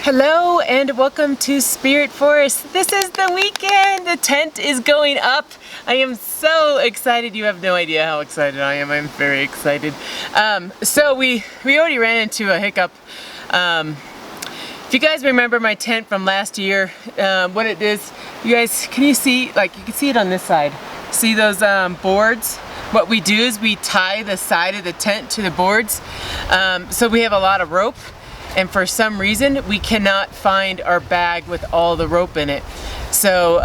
Hello and welcome to Spirit Forest. This is the weekend. The tent is going up. I am so excited. You have no idea how excited I am. I'm very excited. So we already ran into a hiccup. If you guys remember my tent from last year, what it is, you guys, can you see, like you can see it on this side. See those boards? What we do is we tie the side of the tent to the boards. So we have a lot of rope. And for some reason, we cannot find our bag with all the rope in it. So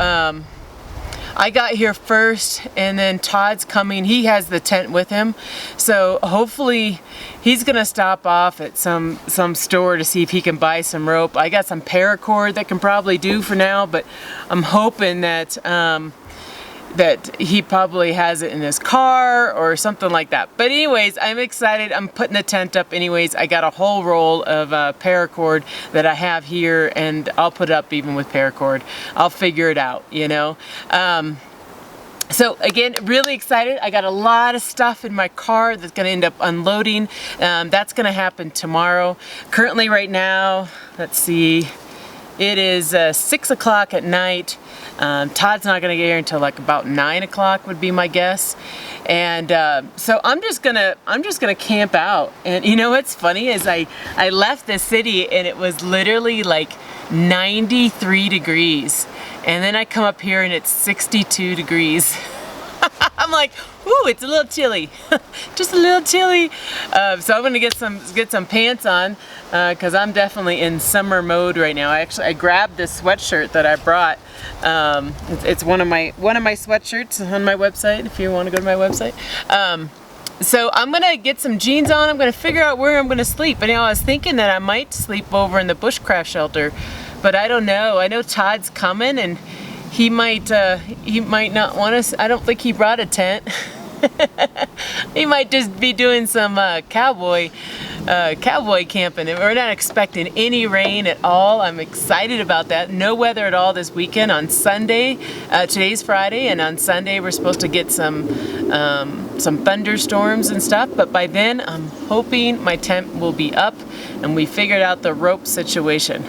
I got here first, and then Todd's coming. He has the tent with him. So hopefully he's gonna stop off at some store to see if he can buy some rope. I got some paracord that can probably do for now, but I'm hoping that that he probably has it in his car or something like that. But anyways, I'm excited. I'm putting the tent up anyways. I got a whole roll of paracord that I have here, and I'll put it up even with paracord. I'll figure it out, you know. So again, really excited. I got a lot of stuff in my car that's gonna end up unloading. That's gonna happen tomorrow. Currently right now, let's see, it is 6 o'clock at night. Todd's not gonna get here until like about 9 o'clock would be my guess, and so I'm just gonna camp out. And you know what's funny is I left the city and it was literally like 93 degrees, and then I come up here and it's 62 degrees. I'm like, ooh, it's a little chilly, just a little chilly. So I'm gonna get some pants on because I'm definitely in summer mode right now. I grabbed this sweatshirt that I brought. It's one of my sweatshirts on my website. If you want to go to my website. So I'm gonna get some jeans on. I'm gonna figure out where I'm gonna sleep. And you know, I was thinking that I might sleep over in the bushcraft shelter, but I don't know. I know Todd's coming and he might not want us. I don't think he brought a tent. He might just be doing some cowboy camping. We're not expecting any rain at all. I'm excited about that. No weather at all this weekend. On Sunday, today's Friday, and on Sunday we're supposed to get some thunderstorms and stuff. But by then, I'm hoping my tent will be up and we figured out the rope situation.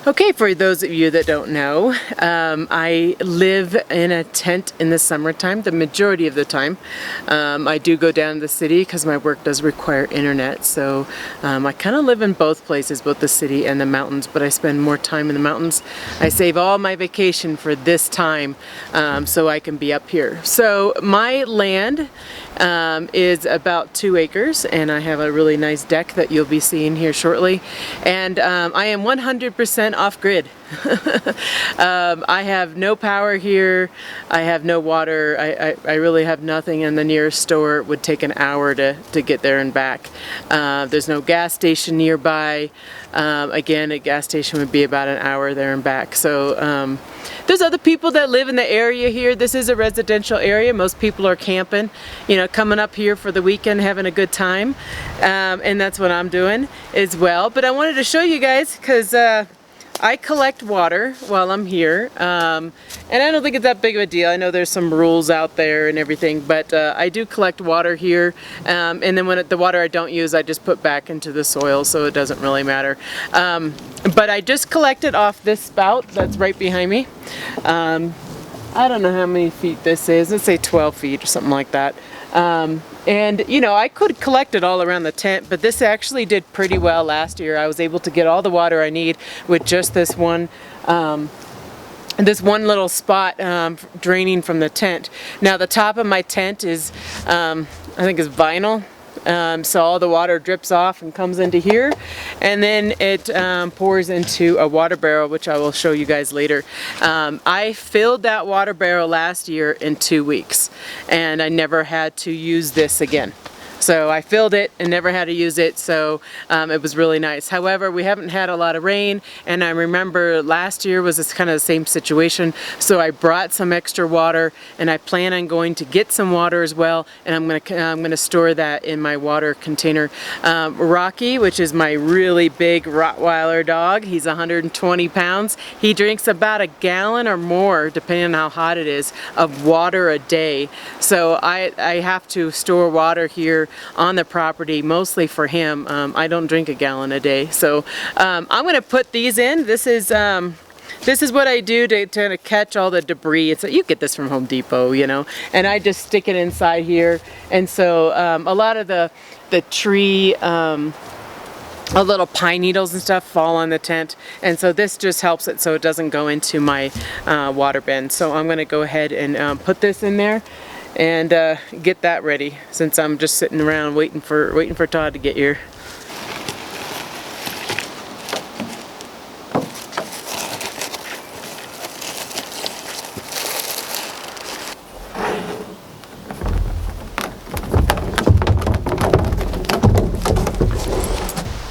Okay, for those of you that don't know, I live in a tent in the summertime, the majority of the time. I do go down to the city because my work does require internet, so I kind of live in both places, both the city and the mountains, but I spend more time in the mountains. I save all my vacation for this time so I can be up here. So my land is about 2 acres, and I have a really nice deck that you'll be seeing here shortly, and I am 100% off-grid. I have no power here, I have no water, I really have nothing, and the nearest store would take an hour to get there and back. There's no gas station nearby. Again, a gas station would be about an hour there and back. So there's other people that live in the area here. This is a residential area. Most people are camping, you know, coming up here for the weekend, having a good time. And that's what I'm doing as well. But I wanted to show you guys because I collect water while I'm here, and I don't think it's that big of a deal. I know there's some rules out there and everything, but I do collect water here, and then when the water I don't use, I just put back into the soil, so it doesn't really matter. But I just collected off this spout that's right behind me. I don't know how many feet this is. Let's say 12 feet or something like that. And you know, I could collect it all around the tent, but this actually did pretty well last year. I was able to get all the water I need with just this one little spot draining from the tent. Now the top of my tent is, I think is vinyl. So all the water drips off and comes into here, and then it pours into a water barrel, which I will show you guys later. I filled that water barrel last year in 2 weeks, and I never had to use this again. So I filled it and never had to use it, so it was really nice. However, we haven't had a lot of rain, and I remember last year was this kind of the same situation, so I brought some extra water, and I plan on going to get some water as well, and I'm gonna store that in my water container. Rocky, which is my really big Rottweiler dog, he's 120 pounds. He drinks about a gallon or more, depending on how hot it is, of water a day. So I have to store water here on the property, mostly for him. I don't drink a gallon a day. So I'm going to put these in. This is what I do to catch all the debris. You get this from Home Depot, you know, and I just stick it inside here. And so a lot of the tree, little pine needles and stuff fall on the tent, and so this just helps it so it doesn't go into my water bin. So I'm going to go ahead and put this in there and get that ready, since I'm just sitting around waiting for Todd to get here.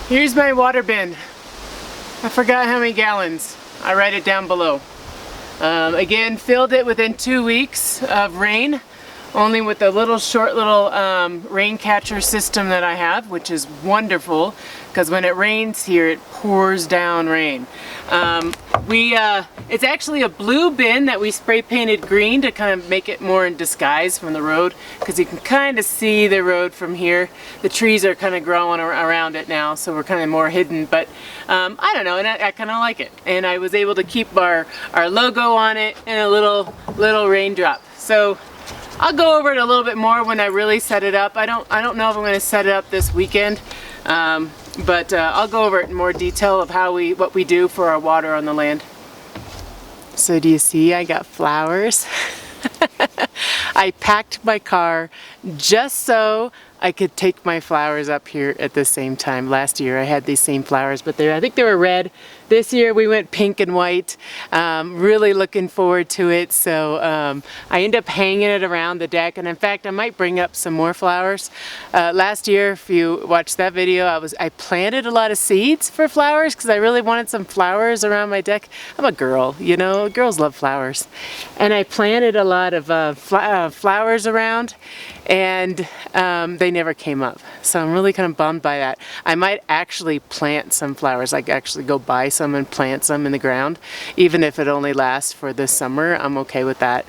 Here's my water bin. I forgot how many gallons. I write it down below. Again, filled it within 2 weeks of rain, only with the short little rain catcher system that I have, which is wonderful, because when it rains here, it pours down rain. It's actually a blue bin that we spray painted green to kind of make it more in disguise from the road, because you can kind of see the road from here. The trees are kind of growing around it now, so we're kind of more hidden, but I don't know, and I kind of like it. And I was able to keep our logo on it and a little raindrop. So I'll go over it a little bit more when I really set it up. I don't know if I'm going to set it up this weekend, but I'll go over it in more detail of what we do for our water on the land. So do you see I got flowers? I packed my car just so I could take my flowers up here at the same time. Last year I had these same flowers, but I think they were red. This year we went pink and white. Really looking forward to it. So I end up hanging it around the deck, and in fact I might bring up some more flowers. Last year, if you watched that video, I planted a lot of seeds for flowers because I really wanted some flowers around my deck. I'm a girl, you know, girls love flowers. And I planted a lot of flowers around, and they never came up. So I'm really kind of bummed by that. I might actually plant some flowers, like actually go buy some and plant some in the ground. Even if it only lasts for this summer, I'm okay with that.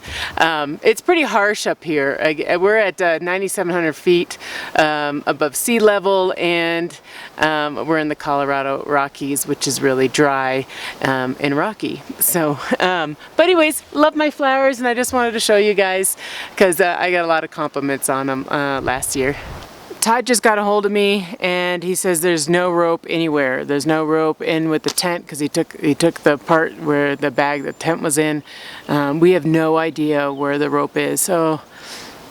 It's pretty harsh up here. We're at 9,700 feet above sea level, and we're in the Colorado Rockies, which is really dry and rocky. So, but anyways, love my flowers, and I just wanted to show you guys because I got a lot of compliments on them last year. Todd just got a hold of me, and he says there's no rope anywhere. There's no rope in with the tent because he took the part where the tent was in. We have no idea where the rope is, so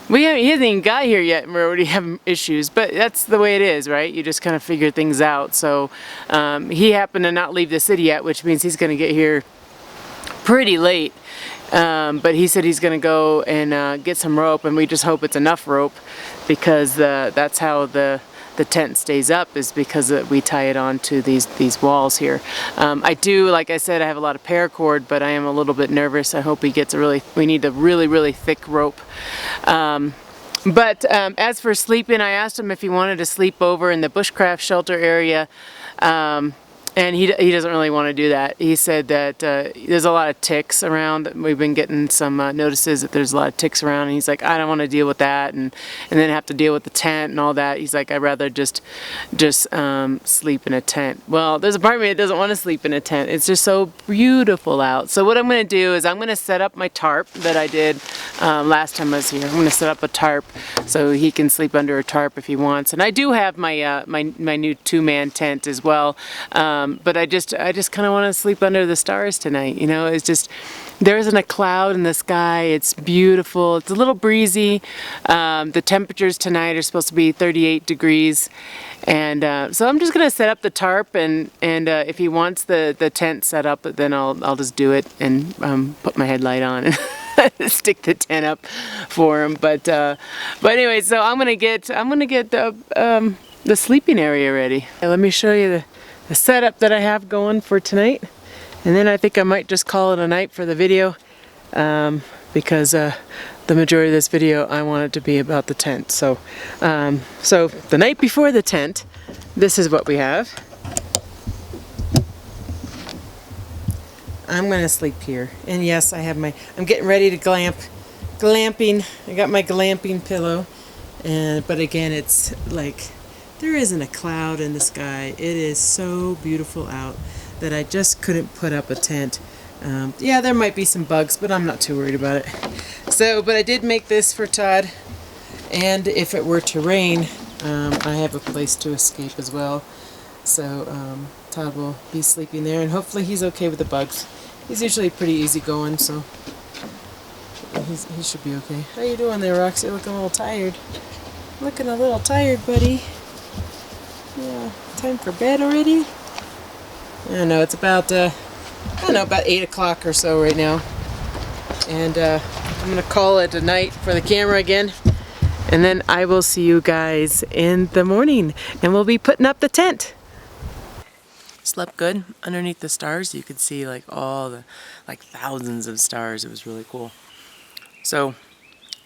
he hasn't even got here yet, and we're already having issues. But that's the way it is, right? You just kind of figure things out. So he happened to not leave the city yet, which means he's going to get here pretty late. But he said he's going to go and get some rope, and we just hope it's enough rope, because that's how the tent stays up, is because we tie it onto these walls here. I do, like I said, I have a lot of paracord, but I am a little bit nervous. I hope he gets we need a really thick rope. But as for sleeping, I asked him if he wanted to sleep over in the bushcraft shelter area. And he doesn't really want to do that. He said that there's a lot of ticks around. We've been getting some notices that there's a lot of ticks around, and he's like, I don't want to deal with that, and then have to deal with the tent and all that. He's like, I'd rather just sleep in a tent. Well, there's a part of me that doesn't want to sleep in a tent. It's just so beautiful out. So what I'm going to do is I'm going to set up my tarp that I did last time I was here. I'm going to set up a tarp so he can sleep under a tarp if he wants. And I do have my my new 2-man tent as well. But I just kind of want to sleep under the stars tonight. You know, it's just, there isn't a cloud in the sky. It's beautiful. It's a little breezy. The temperatures tonight are supposed to be 38 degrees. And so I'm just going to set up the tarp, and if he wants the tent set up, then I'll just do it and put my headlight on and stick the tent up for him. But anyway, so I'm gonna get the sleeping area ready. Let me show you the setup that I have going for tonight, and then I think I might just call it a night for the video, because the majority of this video I want it to be about the tent. So so the night before the tent, this is what we have. I'm gonna sleep here, and yes, I'm getting ready to glamping. I got my glamping pillow, but again, it's like there isn't a cloud in the sky. It is so beautiful out that I just couldn't put up a tent. Yeah, there might be some bugs, but I'm not too worried about it. So, but I did make this for Todd, and if it were to rain, I have a place to escape as well. So Todd will be sleeping there, and hopefully he's okay with the bugs. He's usually pretty easygoing, so he should be okay. How you doing there, Roxy? You're looking a little tired. Looking a little tired, buddy. Yeah, time for bed already? I don't know, it's about, I don't know, about 8 o'clock or so right now. And I'm going to call it a night for the camera again. And then I will see you guys in the morning. And we'll be putting up the tent. Slept good underneath the stars. You could see like all the, like thousands of stars. It was really cool. So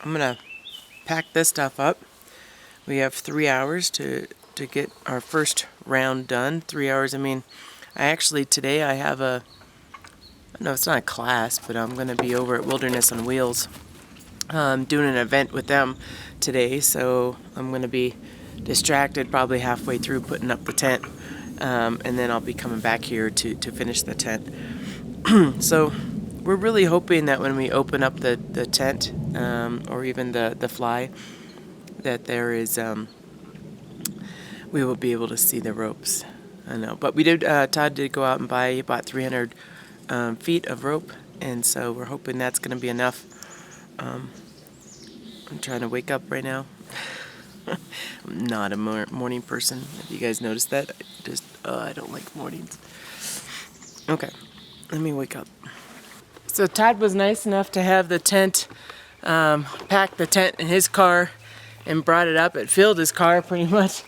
I'm going to pack this stuff up. We have 3 hours to get our first round done. 3 hours, I mean, today I have no, it's not a class, but I'm going to be over at Wilderness on Wheels doing an event with them today, so I'm going to be distracted probably halfway through putting up the tent, and then I'll be coming back here to finish the tent. So we're really hoping that when we open up the tent, or even the fly, that there is, we will be able to see the ropes. I know, but we did, Todd did go out and buy about 300 feet of rope, and so we're hoping that's going to be enough. I'm trying to wake up right now. I'm not a morning person. Have you guys noticed that? I don't like mornings. Okay, let me wake up. So Todd was nice enough to have the tent, pack the tent in his car and brought it up. It filled his car pretty much.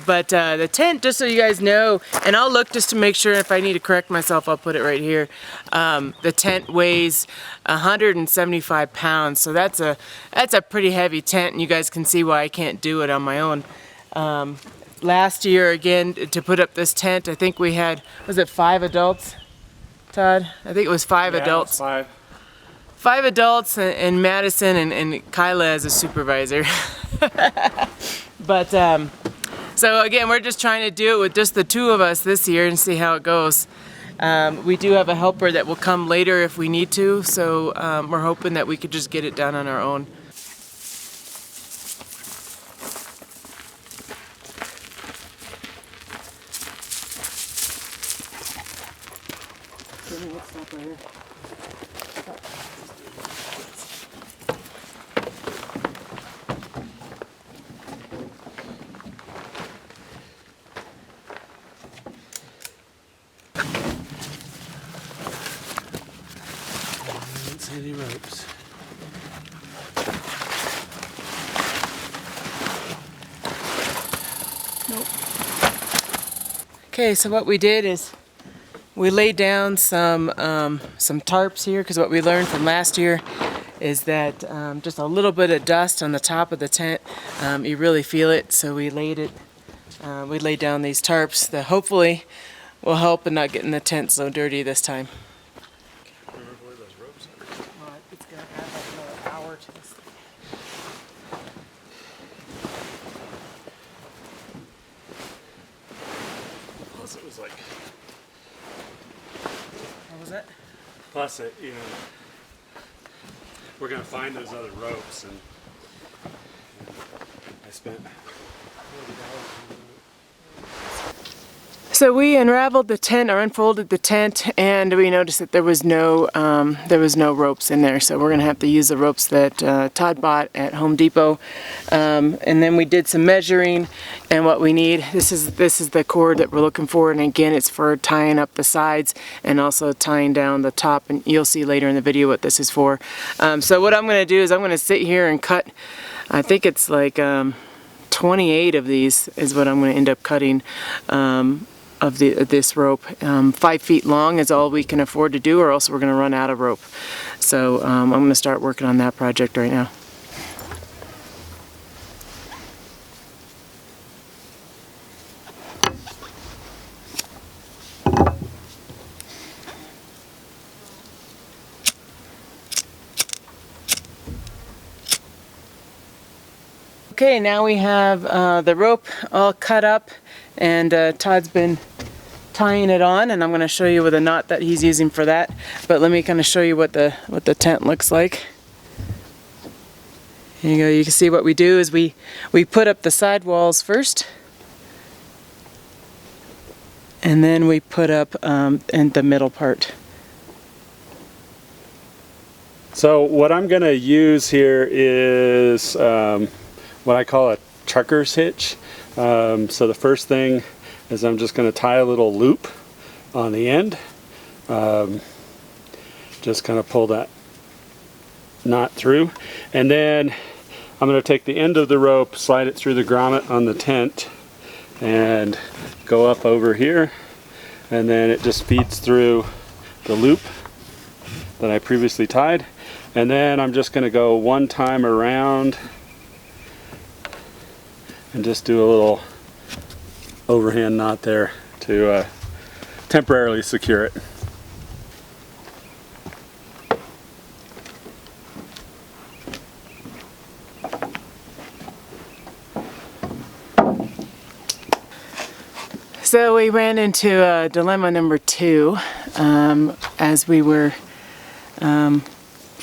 But the tent, just so you guys know, and I'll look just to make sure, if I need to correct myself, I'll put it right here. The tent weighs 175 pounds, so that's a pretty heavy tent, and you guys can see why I can't do it on my own. Last year, again, to put up this tent, I think we had, was it 5 adults, Todd? I think it was 5 adults. 5. 5 adults, and Madison and Kyla as a supervisor. But, so again, we're just trying to do it with just the 2 of us this year and see how it goes. We do have a helper that will come later if we need to, so we're hoping that we could just get it done on our own. Any ropes. Nope. Okay, so what we did is we laid down some tarps here, because what we learned from last year is that just a little bit of dust on the top of the tent, you really feel it. So we laid down these tarps that hopefully will help in not getting the tent so dirty this time. It's going to add like another hour to this thing. Plus, it was like. What was that? Plus, we're gonna find those other ropes, and I spent $40. So we unraveled the tent, or unfolded the tent, and we noticed that there was no ropes in there. So we're gonna have to use the ropes that Todd bought at Home Depot. And then we did some measuring, and what we need. This is the cord that we're looking for, and again, it's for tying up the sides and also tying down the top. And you'll see later in the video what this is for. So what I'm gonna do is I'm gonna sit here and cut. I think it's like 28 of these is what I'm gonna end up cutting. Of this rope. 5 feet long is all we can afford to do, or else we're going to run out of rope. So I'm going to start working on that project right now. Okay, now we have the rope all cut up, and Todd's been tying it on, and I'm going to show you with a knot that he's using for that. But let me kind of show you what the tent looks like. Here you go. You can see what we do is we put up the side walls first, and then we put up in the middle part. So what I'm going to use here is what I call a trucker's hitch. So the first thing is I'm just going to tie a little loop on the end. Just kind of pull that knot through, and then I'm going to take the end of the rope, slide it through the grommet on the tent, and go up over here, and then it just feeds through the loop that I previously tied. And then I'm just going to go one time around and just do a little overhand knot there to temporarily secure it. So we ran into dilemma number 2 as we were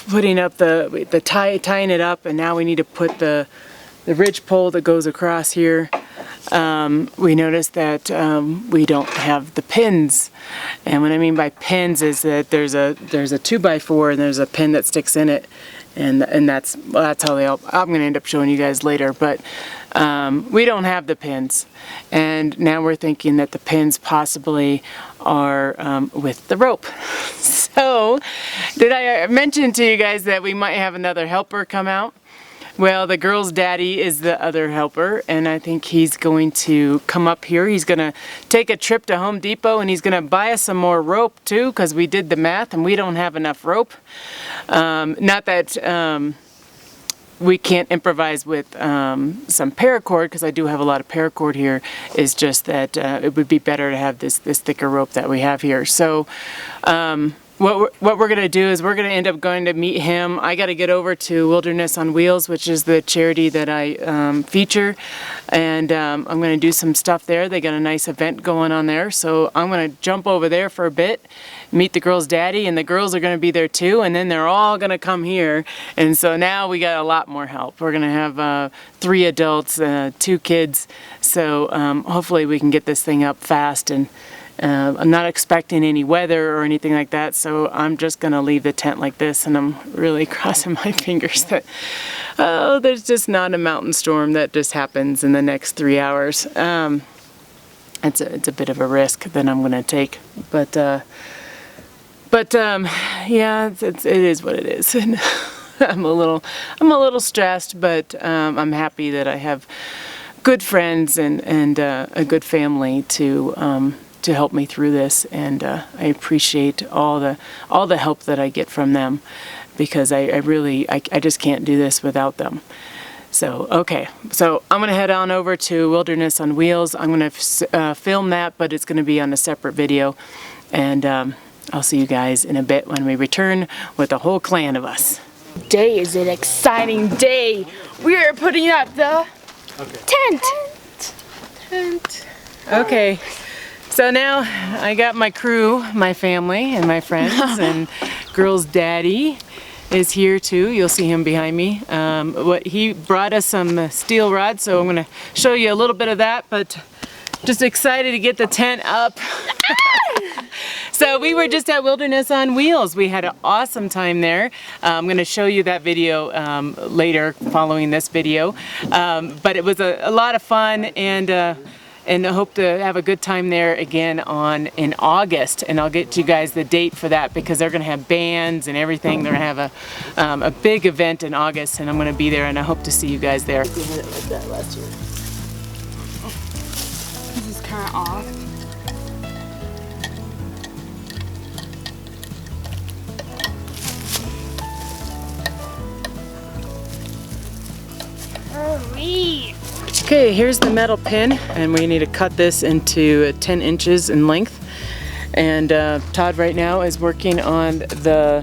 putting up tying it up, and now we need to put the ridge pole that goes across here. We noticed that we don't have the pins, and what I mean by pins is that there's a 2x4 and there's a pin that sticks in it, and that's how I'm going to end up showing you guys later, but we don't have the pins, and now we're thinking that the pins possibly are with the rope. So did I mention to you guys that we might have another helper come out? Well, the girl's daddy is the other helper, and I think he's going to come up here. He's going to take a trip to Home Depot, and he's going to buy us some more rope too, because we did the math and we don't have enough rope. Not that we can't improvise with some paracord, because I do have a lot of paracord here. It's just that it would be better to have this thicker rope that we have here. So what we're going to do is we're going to end up going to meet him. I got to get over to Wilderness on Wheels, which is the charity that I feature, and I'm going to do some stuff there. They got a nice event going on there, so I'm going to jump over there for a bit, meet the girl's daddy, and the girls are going to be there too, and then they're all going to come here, and so now we got a lot more help. We're going to have 3 adults, 2 kids, so hopefully we can get this thing up fast. And I'm not expecting any weather or anything like that, so I'm just going to leave the tent like this, and I'm really crossing my fingers that, there's just not a mountain storm that just happens in the next 3 hours. It's a bit of a risk that I'm going to take, but yeah, it is what it is. And I'm a little stressed, but I'm happy that I have good friends and a good family to help me through this, and I appreciate all the help that I get from them, because I just can't do this without them. So okay, so I'm gonna head on over to Wilderness on Wheels. I'm gonna film that, but it's gonna be on a separate video, and I'll see you guys in a bit when we return with a whole clan of us. Today is an exciting day. We are putting up the tent. Okay. So now I got my crew, my family, and my friends, and girl's daddy is here too. You'll see him behind me. He brought us some steel rods, so I'm going to show you a little bit of that, but just excited to get the tent up. So we were just at Wilderness on Wheels. We had an awesome time there. I'm going to show you that video later following this video, but it was a lot of fun, and I hope to have a good time there again in August, and I'll get you guys the date for that, because they're going to have bands and everything. They're going to have a big event in August, and I'm going to be there, and I hope to see you guys there. We had it like that last year. This is kind of off. Hurry! Okay, here's the metal pin, and we need to cut this into 10 inches in length. And Todd right now is working on the,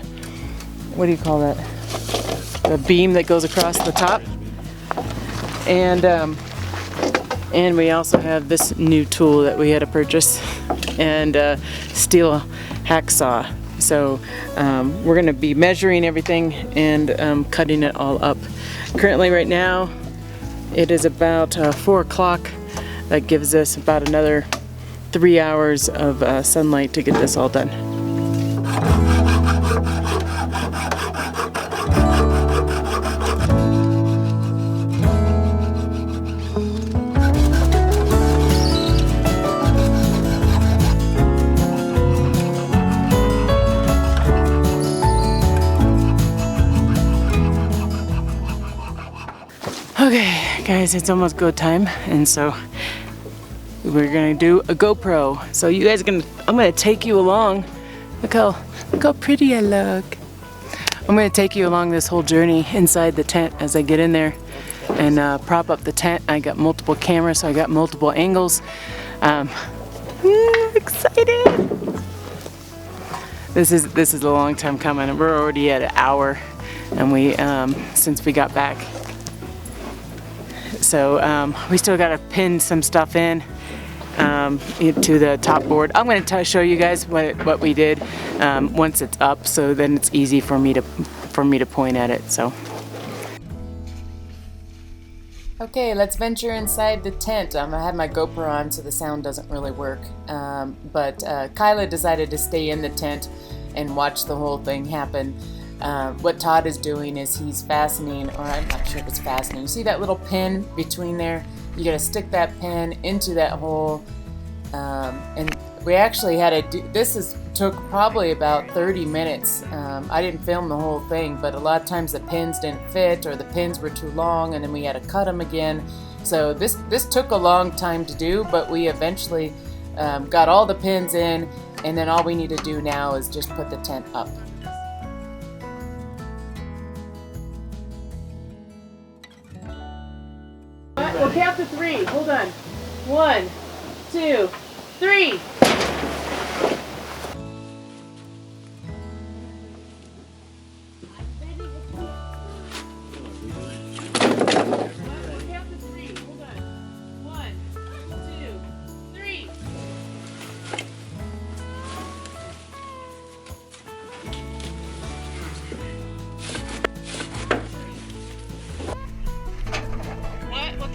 what do you call that? The beam that goes across the top. And we also have this new tool that we had to purchase, and steel hacksaw. So we're going to be measuring everything and cutting it all up. Currently right now it is about 4 o'clock. That gives us about another 3 hours of sunlight to get this all done. Okay, guys, it's almost go time, and so we're gonna do a GoPro. So you guys I'm gonna take you along. Look how pretty I look. I'm gonna take you along this whole journey inside the tent as I get in there and prop up the tent. I got multiple cameras, so I got multiple angles. Excited! This is a long time coming. We're already at an hour, and we since we got back. So we still got to pin some stuff in to the top board. I'm going to show you guys what we did once it's up, so then it's easy for me to point at it. So. Okay, let's venture inside the tent. I have my GoPro on, so the sound doesn't really work. But Kyla decided to stay in the tent and watch the whole thing happen. What Todd is doing is he's fastening, or I'm not sure if it's fastening. You see that little pin between there? You gotta stick that pin into that hole. And we actually had to do, took probably about 30 minutes. I didn't film the whole thing, but a lot of times the pins didn't fit, or the pins were too long, and then we had to cut them again. So this took a long time to do, but we eventually got all the pins in, and then all we need to do now is just put the tent up. We'll count to 3. Hold on. 1, 2, 3.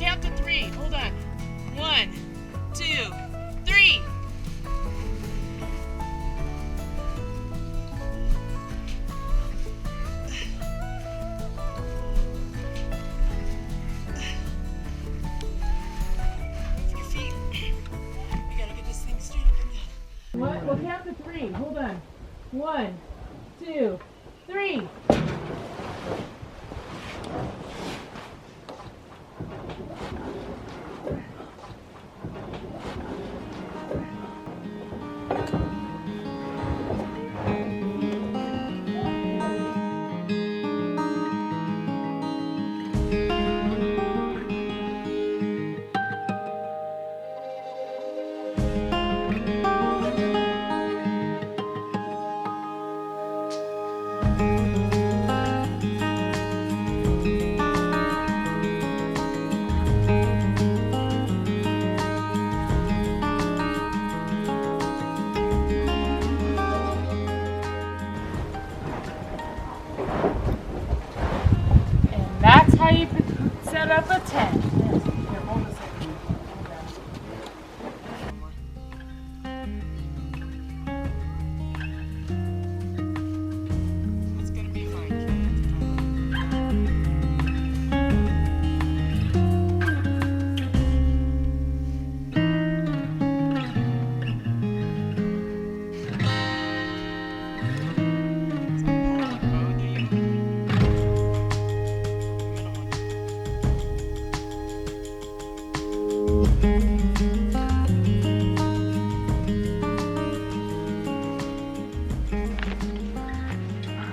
Count to 3. Hold on. 1, 2, 3. Your feet. We gotta get this thing straight. What? We'll count to 3. Hold on. 1, 2, 3. That's how you set up a tent. Here, hold this up. It's gonna be fine.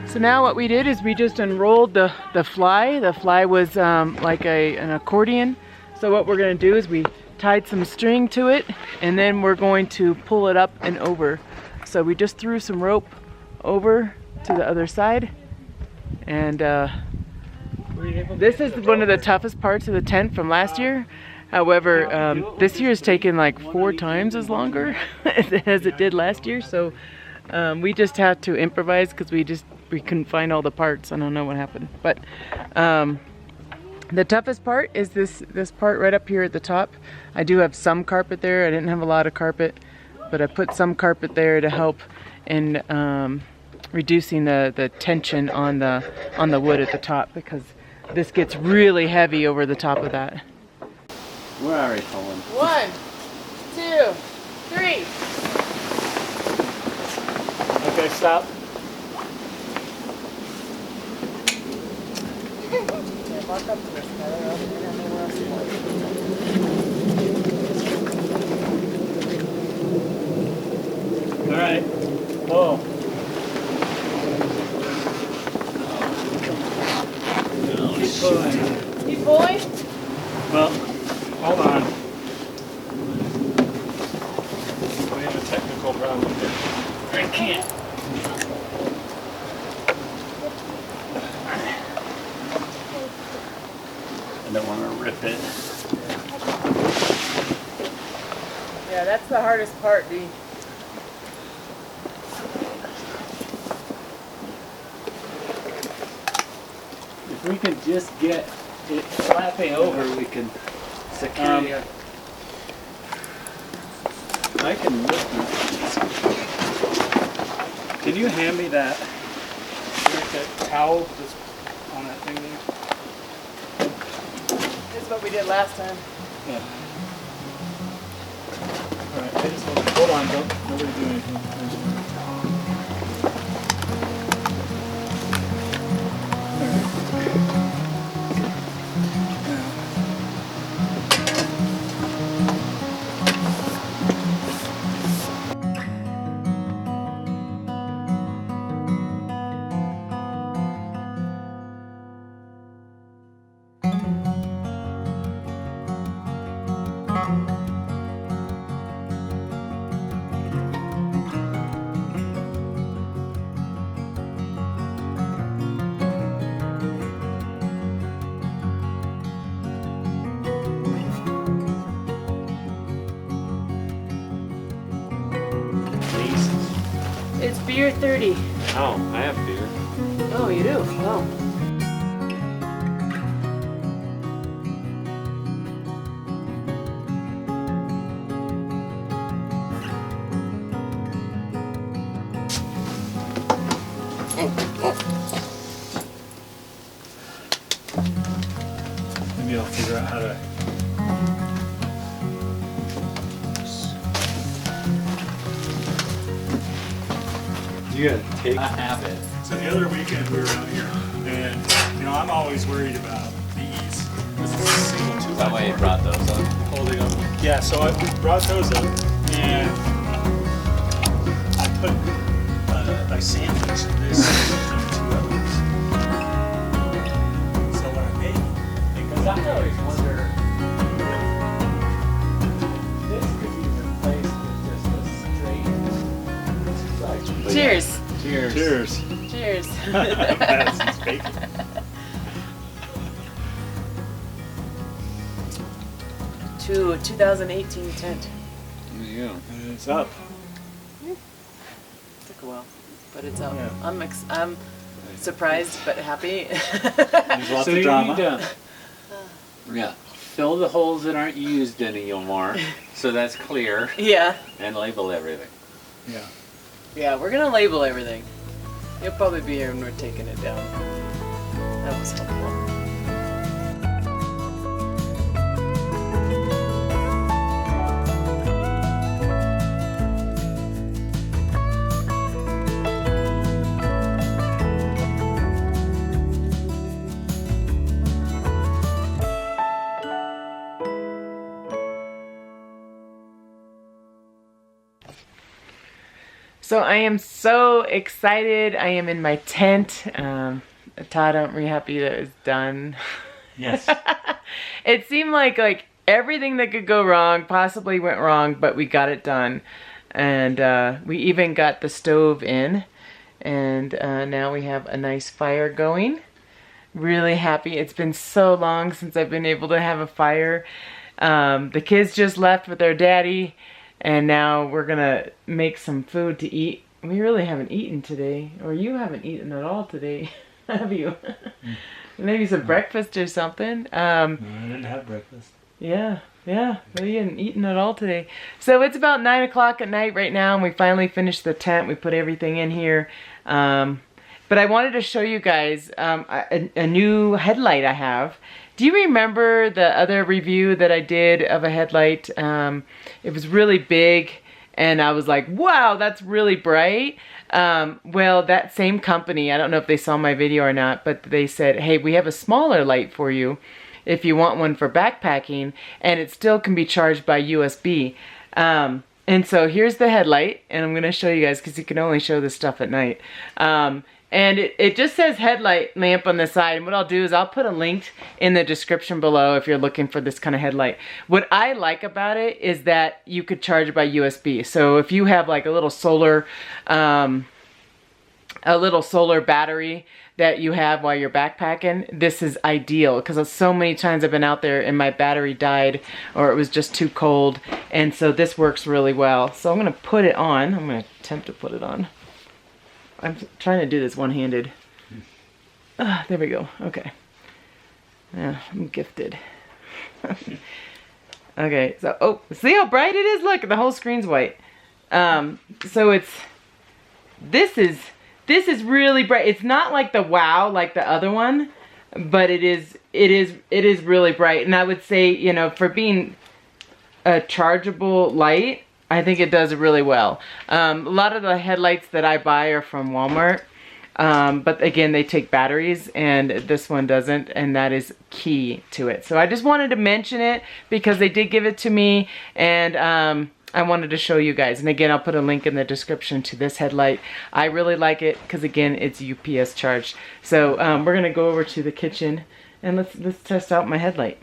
So now what we did is we just unrolled the fly. The fly was like an accordion. So what we're going to do is we tied some string to it, and then we're going to pull it up and over. So we just threw some rope over to the other side, and we're This is one of the toughest parts of the tent from last year. However, this year has taken like 4 times as longer as it did last year. So we just had to improvise because we couldn't find all the parts. I don't know what happened, but the toughest part is this part right up here at the top. I do have some carpet there. I didn't have a lot of carpet, but I put some carpet there to help in reducing the tension on the wood at the top, because this gets really heavy over the top of that. Where are we, Colin? 1, 2, 3. Okay, stop. Walk up to this guy. I don't know where else All right. Whoa. Keep pulling. Keep pulling? Well, hold on. We have a technical problem here. I can't. I don't want to rip it. Yeah, that's the hardest part, D. If we can just get it flapping over, we can secure it. I can lift it. Can you hand me that towel that's on that thing there? This is what we did last time. Yeah. Alright, I just hold on, nobody do anything. It's beer 30. Oh, I have beer. Oh, you do? Oh. Maybe I'll figure out how to. You gotta take. I have it. So the other weekend we were out here, and I'm always worried about these. This is a single 2x4. That way you brought those up. Holding up. Yeah, so I brought those up, and I put I sandwiched this into 2 others. So what I made, because I always wonder if this could be replaced with just a straight. Cheers. Cheers. Cheers. Cheers. Madison's bacon. To a 2018 tent. There you go. It's up. Took a while, but it's out. Yeah. I'm surprised but happy. There's lots So of you drama. need to fill the holes that aren't used anymore, so that's clear, Yeah. and label everything. Yeah. Yeah, we're gonna label everything. You'll probably be here when we're taking it down. That was helpful. So I am so excited. I am in my tent. Todd, I'm really happy that it's done. Yes. It seemed like everything that could go wrong possibly went wrong, but we got it done. And we even got the stove in. And now we have a nice fire going. really happy. It's been so long since I've been able to have a fire. The kids just left with their daddy, and now we're gonna make some food to eat. We really haven't eaten today, or you haven't eaten at all today, have you? Maybe some breakfast or something. No, I didn't have breakfast. Yeah, we hadn't eaten at all today. So it's about 9 o'clock at night right now, and we finally finished the tent. We put everything in here. But I wanted to show you guys a new headlight I have. Do you remember the other review that I did of a headlight? It was really big, and I was like, wow, that's really bright. Well, that same company, I don't know if they saw my video or not, but they said, hey, we have a smaller light for you if you want one for backpacking, and it still can be charged by USB. And so here's the headlight, and I'm going to show you guys because you can only show this stuff at night. And it just says headlight lamp on the side, and what I'll do is I'll put a link in the description below if you're looking for this kind of headlight. What I like about it is that you could charge it by USB. So if you have like a little solar battery that you have while you're backpacking, this is ideal, because so many times I've been out there and my battery died or it was just too cold, and so this works really well. So I'm gonna put it on. I'm gonna attempt to put it on. I'm trying to do this one-handed. There we go. Okay. Yeah, I'm gifted. Okay, so, oh, see how bright it is? Look, the whole screen's white. So this is really bright. It's not like the wow, like the other one, but it is really bright. And I would say, you know, for being a chargeable light, I think it does really well. A lot of the headlights that I buy are from Walmart, but again, they take batteries, and this one doesn't, and that is key to it. So I just wanted to mention it because they did give it to me, and I wanted to show you guys. And again, I'll put a link in the description to this headlight. I really like it because again, it's UPS charged. So we're gonna go over to the kitchen and let's test out my headlight.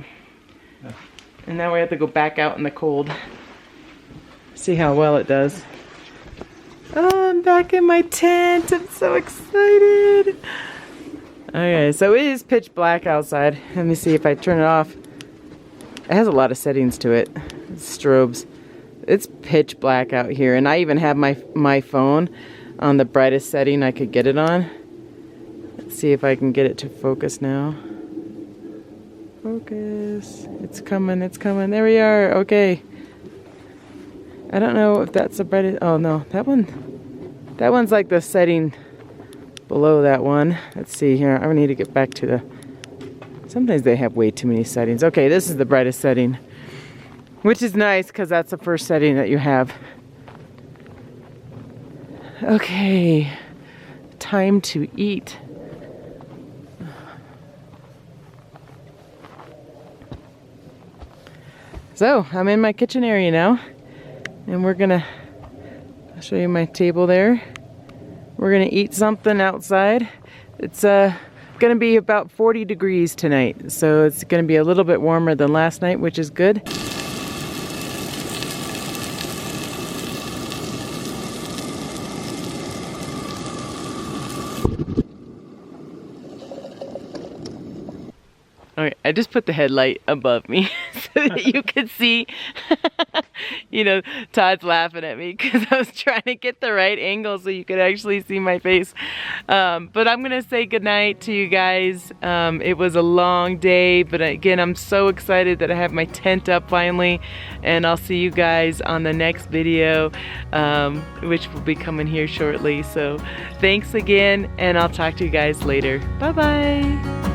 And now we have to go back out in the cold. See how well it does. Oh, I'm back in my tent. I'm so excited. Okay, so it is pitch black outside. Let me see if I turn it off. It has a lot of settings to it. Strobes. It's pitch black out here, and I even have my phone on the brightest setting I could get it on. Let's see if I can get it to focus now. Focus. It's coming, it's coming. There we are. Okay. I don't know if that's the brightest. Oh no, that one's like the setting below that one. Let's see here. I need to get back to the. Sometimes they have way too many settings. Okay, this is the brightest setting, which is nice because that's the first setting that you have. Okay, time to eat. So I'm in my kitchen area now. And I'll show you my table there. We're gonna eat something outside. It's gonna be about 40 degrees tonight. So it's gonna be a little bit warmer than last night, which is good. Okay, I just put the headlight above me so that you could see. You know, Todd's laughing at me because I was trying to get the right angle so you could actually see my face. But I'm going to say goodnight to you guys. It was a long day, but again, I'm so excited that I have my tent up finally. And I'll see you guys on the next video, which will be coming here shortly. So thanks again, and I'll talk to you guys later. Bye-bye.